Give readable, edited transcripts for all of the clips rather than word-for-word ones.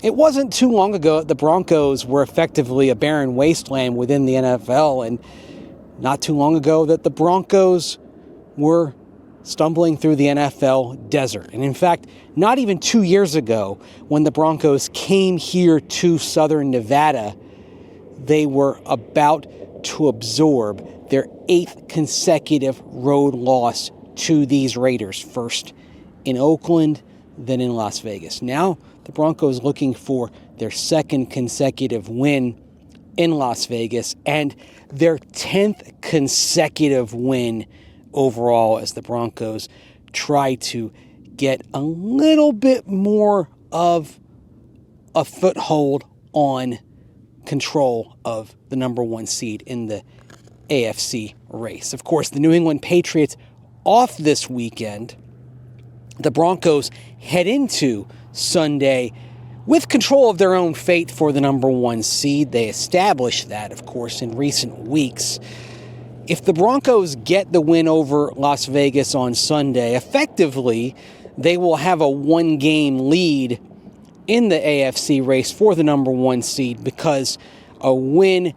it wasn't too long ago that the Broncos were effectively a barren wasteland within the NFL, and not too long ago that the Broncos were stumbling through the NFL desert. And in fact, not even 2 years ago, when the Broncos came here to Southern Nevada, they were about to absorb their 8th consecutive road loss to these Raiders, first in Oakland, then in Las Vegas. Now, the Broncos looking for their 2nd consecutive win in Las Vegas and their 10th consecutive win overall, as the Broncos try to get a little bit more of a foothold on control of the number 1 seed in the AFC race. Of course, the New England Patriots off this weekend. The Broncos head into Sunday with control of their own fate for the number 1 seed. They established that, of course, in recent weeks. If the Broncos get the win over Las Vegas on Sunday, effectively, they will have a 1-game lead in the AFC race for the number 1 seed, because a win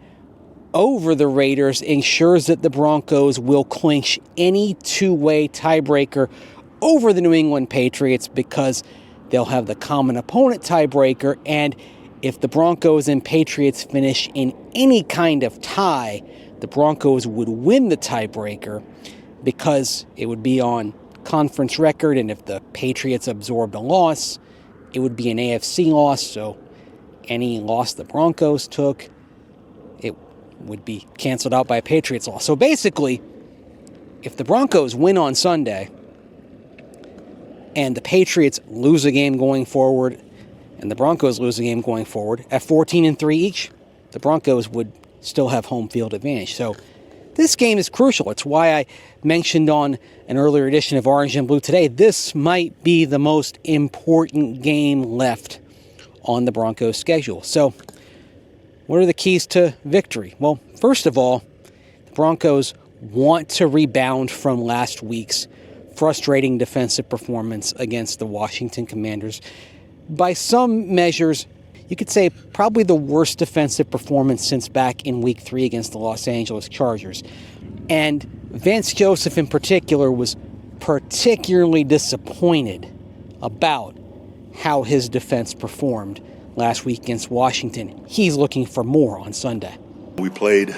over the Raiders ensures that the Broncos will clinch any 2-way tiebreaker over the New England Patriots, because they'll have the common opponent tiebreaker. And if the Broncos and Patriots finish in any kind of tie, the Broncos would win the tiebreaker because it would be on conference record, and if the Patriots absorbed a loss, it would be an AFC loss, so any loss the Broncos took, it would be canceled out by a Patriots loss. So basically, if the Broncos win on Sunday and the Patriots lose a game going forward and the Broncos lose a game going forward, at 14-3 each, the Broncos would still have home field advantage. So this game is crucial. It's why I mentioned on an earlier edition of Orange and Blue today, this might be the most important game left on the Broncos schedule. So what are the keys to victory? Well, first of all, the Broncos want to rebound from last week's frustrating defensive performance against the Washington Commanders. By some measures, you could say probably the worst defensive performance since back in Week 3 against the Los Angeles Chargers. And Vance Joseph in particular was particularly disappointed about how his defense performed last week against Washington. He's looking for more on Sunday. We played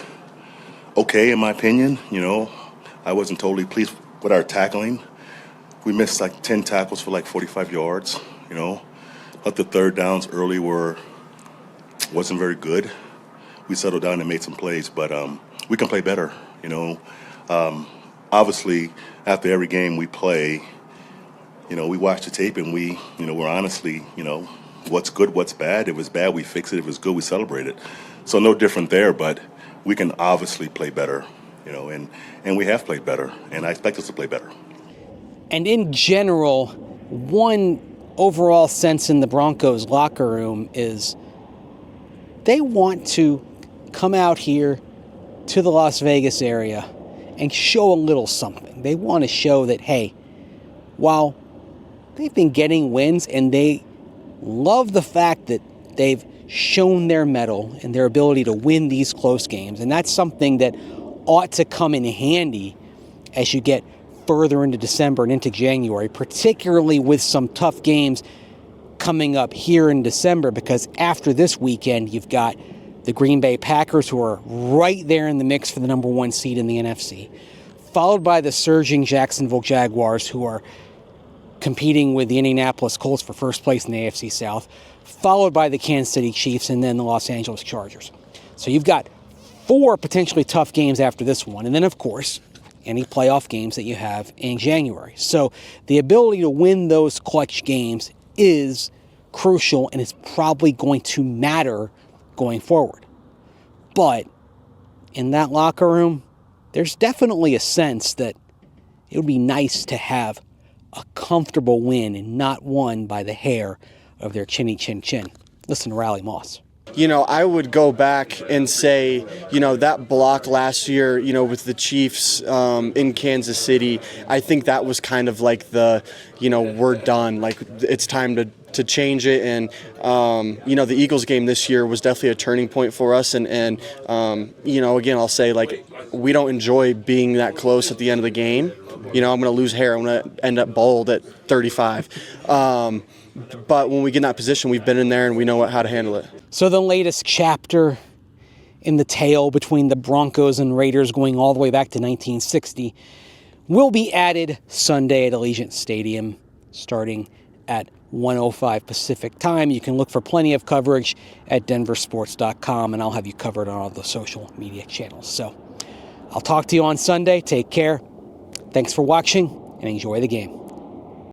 okay, in my opinion. I wasn't totally pleased with our tackling. We missed like 10 tackles for like 45 yards, But the third downs early wasn't very good. We settled down and made some plays, but we can play better, Obviously, after every game we play, we watch the tape and we're honestly, what's good, what's bad. If it's bad, we fix it. If it's good, we celebrate it. So no different there, but we can obviously play better, and we have played better, and I expect us to play better. And in general, one overall sense in the Broncos locker room is they want to come out here to the Las Vegas area and show a little something. They want to show that, hey, while they've been getting wins and they love the fact that they've shown their mettle and their ability to win these close games, and that's something that ought to come in handy as you get further into December and into January, particularly with some tough games coming up here in December, because after this weekend, you've got the Green Bay Packers, who are right there in the mix for the number 1 seed in the NFC, followed by the surging Jacksonville Jaguars, who are competing with the Indianapolis Colts for first place in the AFC South, followed by the Kansas City Chiefs, and then the Los Angeles Chargers. So you've got 4 potentially tough games after this one, and then, of course, any playoff games that you have in January. So the ability to win those clutch games is crucial, and it's probably going to matter going forward. But in that locker room, there's definitely a sense that it would be nice to have a comfortable win and not one by the hair of their chinny chin chin. Listen to Riley Moss. I would go back and say, that block last year, with the Chiefs in Kansas City, I think that was kind of like the, we're done. Like, it's time to change it. And the Eagles game this year was definitely a turning point for us. And again, I'll say, like, we don't enjoy being that close at the end of the game. I'm going to lose hair. I'm going to end up bald at 35. But when we get in that position, we've been in there and we know how to handle it. So the latest chapter in the tale between the Broncos and Raiders, going all the way back to 1960, will be added Sunday at Allegiant Stadium starting at 1:05 Pacific time. You can look for plenty of coverage at denversports.com, and I'll have you covered on all the social media channels. So I'll talk to you on Sunday. Take care. Thanks for watching, and enjoy the game.